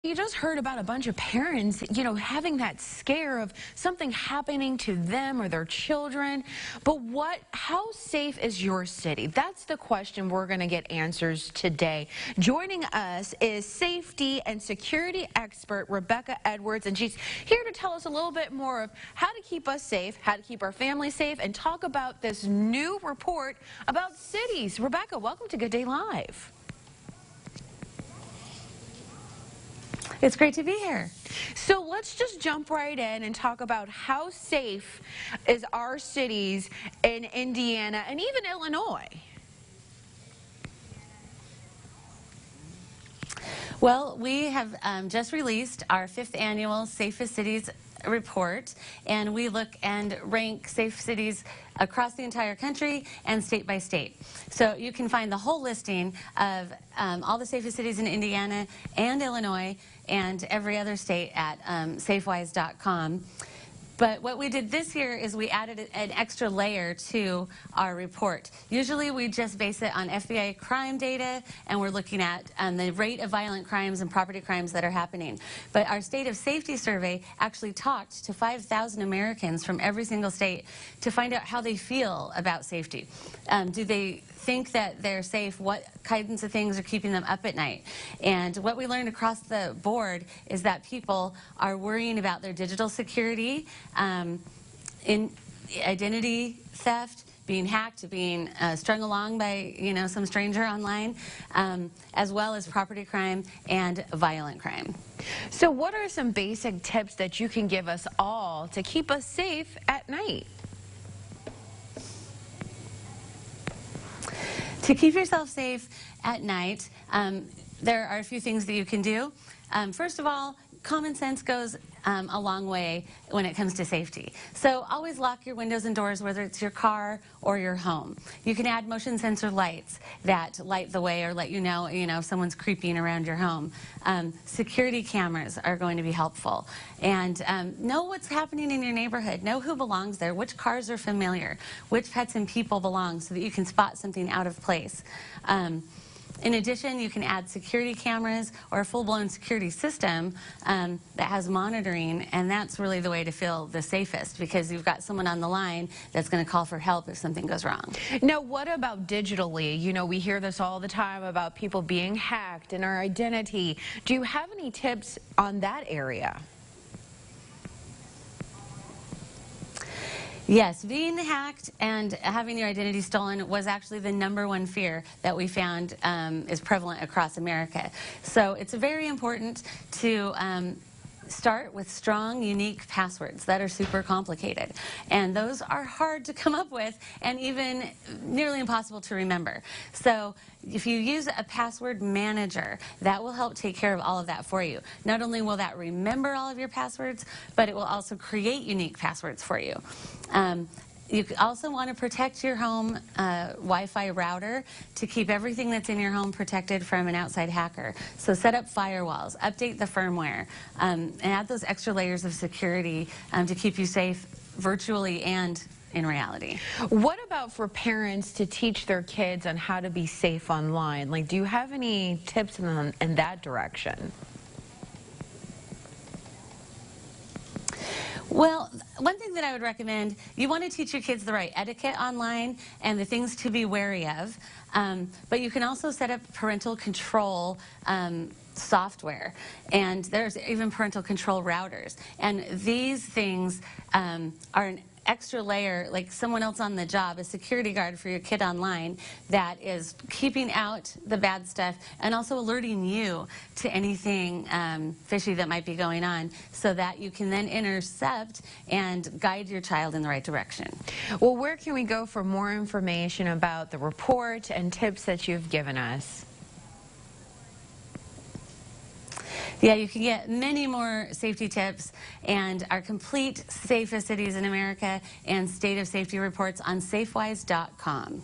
You just heard about a bunch of parents, having that scare of something happening to them or their children. But how safe is your city? That's the question we're going to get answers today. Joining us is safety and security expert Rebecca Edwards, and she's here to tell us a little bit more of how to keep us safe, how to keep our families safe, and talk about this new report about cities. Rebecca, welcome to Good Day Live. It's great to be here. So let's just jump right in and talk about how safe is our cities in Indiana and even Illinois. Well, we have just released our 5th annual Safest Cities report, and we look and rank safe cities across the entire country and state by state. So you can find the whole listing of all the safest cities in Indiana and Illinois and every other state at safewise.com. But what we did this year is we added an extra layer to our report. Usually we just base it on FBI crime data, and we're looking at the rate of violent crimes and property crimes that are happening. But our State of Safety survey actually talked to 5,000 Americans from every single state to find out how they feel about safety. Do they think that they're safe? What kinds of things are keeping them up at night? And what we learned across the board is that people are worrying about their digital security, in identity theft, being hacked, being strung along by some stranger online, as well as property crime and violent crime. So what are some basic tips that you can give us all to keep us safe at night? To keep yourself safe at night, there are a few things that you can do. First of all, common sense goes a long way when it comes to safety. So always lock your windows and doors, whether it's your car or your home. You can add motion sensor lights that light the way or let you know if someone's creeping around your home. Security cameras are going to be helpful. And know what's happening in your neighborhood. Know who belongs there, which cars are familiar, which pets and people belong, so that you can spot something out of place. In addition, you can add security cameras or a full-blown security system that has monitoring, and that's really the way to feel the safest, because you've got someone on the line that's going to call for help if something goes wrong. Now, what about digitally? We hear this all the time about people being hacked and our identity. Do you have any tips on that area? Yes, being hacked and having your identity stolen was actually the #1 fear that we found is prevalent across America. So it's very important to start with strong, unique passwords that are super complicated. And those are hard to come up with and even nearly impossible to remember. So if you use a password manager, that will help take care of all of that for you. Not only will that remember all of your passwords, but it will also create unique passwords for you. You also want to protect your home Wi-Fi router to keep everything that's in your home protected from an outside hacker. So set up firewalls, update the firmware, and add those extra layers of security to keep you safe virtually and in reality. What about for parents to teach their kids on how to be safe online? Do you have any tips in that direction? Well, one thing that I would recommend, you want to teach your kids the right etiquette online and the things to be wary of, but you can also set up parental control software, and there's even parental control routers. And these things are an extra layer, like someone else on the job, a security guard for your kid online that is keeping out the bad stuff and also alerting you to anything fishy that might be going on, so that you can then intercept and guide your child in the right direction. Well, where can we go for more information about the report and tips that you've given us? Yeah, you can get many more safety tips and our complete safest cities in America and state of safety reports on safewise.com.